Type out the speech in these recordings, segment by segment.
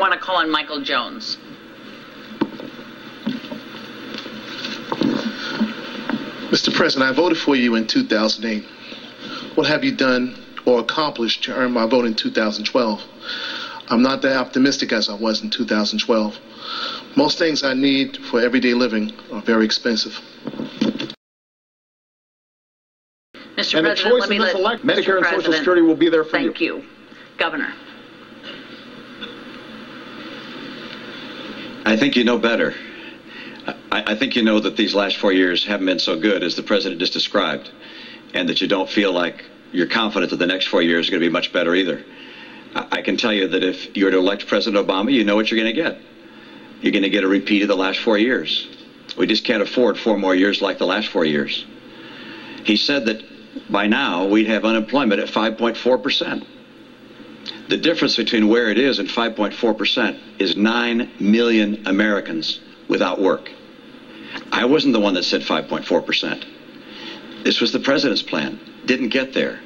want to call on Michael Jones. Mr. President, I voted for you in 2008. What have you done or accomplished to earn my vote in 2012? I'm not that optimistic as I was in 2012. Most things I need for everyday living are very expensive. Mr. And President, the choice let me in this let election, Medicare and Social Security will be there for you. Thank you. Governor. I think you know better. I think you know that these last 4 years haven't been so good as the president just described, and that you don't feel like you're confident that the next 4 years are going to be much better either. I can tell you that if you were to elect President Obama, you know what you're going to get. You're going to get a repeat of the last 4 years. We just can't afford 4 more years like the last 4 years. He said that by now we'd have unemployment at 5.4%. The difference between where it is and 5.4% is 9 million Americans without work. I wasn't the one that said 5.4%. This was the president's plan. Didn't get there.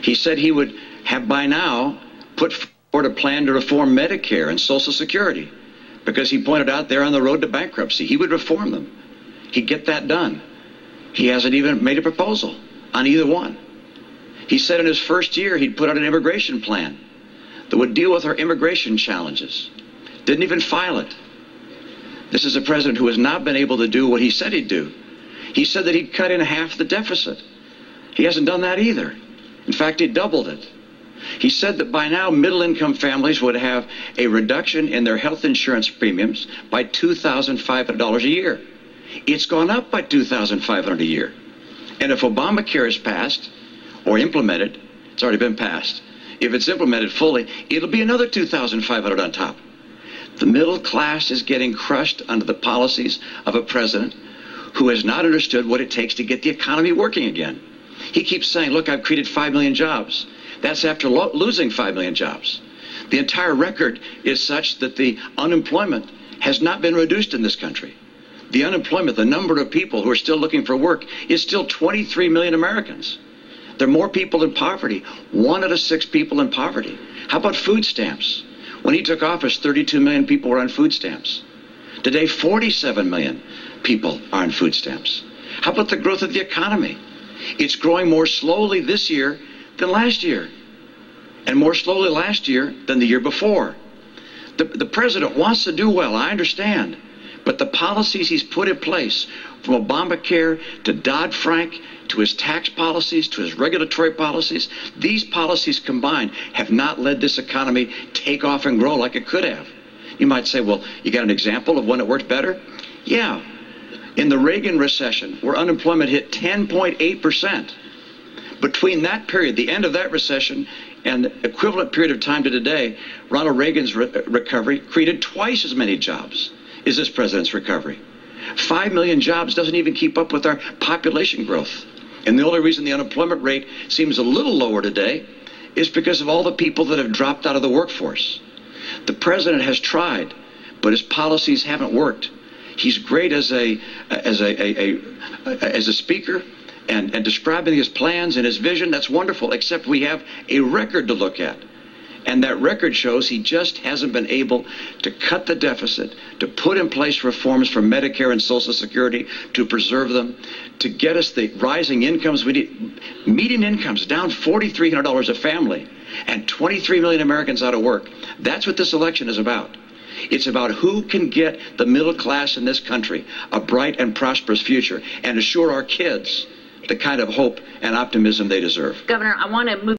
He said he would have by now put forward a plan to reform Medicare and Social Security because he pointed out they're on the road to bankruptcy. He would reform them. He'd get that done. He hasn't even made a proposal on either one. He said in his first year he'd put out an immigration plan that would deal with our immigration challenges. Didn't even file it. This is a president who has not been able to do what he said he'd do. He said that he'd cut in half the deficit. He hasn't done that either. In fact, he doubled it. He said that by now middle-income families would have a reduction in their health insurance premiums by $2,500 a year. It's gone up by $2,500 a year. And if Obamacare is passed or implemented, it's already been passed. If it's implemented fully, it'll be another $2,500 on top. The middle class is getting crushed under the policies of a president who has not understood what it takes to get the economy working again. He keeps saying, look, I've created 5 million jobs. That's after losing 5 million jobs. The entire record is such that the unemployment has not been reduced in this country. The unemployment, the number of people who are still looking for work, is still 23 million Americans. There are more people in poverty. 1 out of 6 people in poverty. How about food stamps? When he took office, 32 million people were on food stamps. Today, 47 million people are on food stamps. How about the growth of the economy? It's growing more slowly this year than last year, and more slowly last year than the year before. The president wants to do well, I understand, but the policies he's put in place, from Obamacare to Dodd-Frank, to his tax policies, to his regulatory policies, these policies combined have not led this economy take off and grow like it could have. You might say, well, you got an example of when it worked better? Yeah. In the Reagan recession, where unemployment hit 10.8%, between that period, the end of that recession, and the equivalent period of time to today, Ronald Reagan's recovery created twice as many jobs as this president's recovery. 5 million jobs doesn't even keep up with our population growth. And the only reason the unemployment rate seems a little lower today is because of all the people that have dropped out of the workforce. The president has tried, but his policies haven't worked. He's great as a speaker and describing his plans and his vision. That's wonderful, except we have a record to look at. And that record shows he just hasn't been able to cut the deficit, to put in place reforms for Medicare and Social Security, to preserve them, to get us the rising incomes we need. Median incomes down $4,300 a family, and 23 million Americans out of work. That's what this election is about. It's about who can get the middle class in this country a bright and prosperous future and assure our kids the kind of hope and optimism they deserve. Governor, I want to move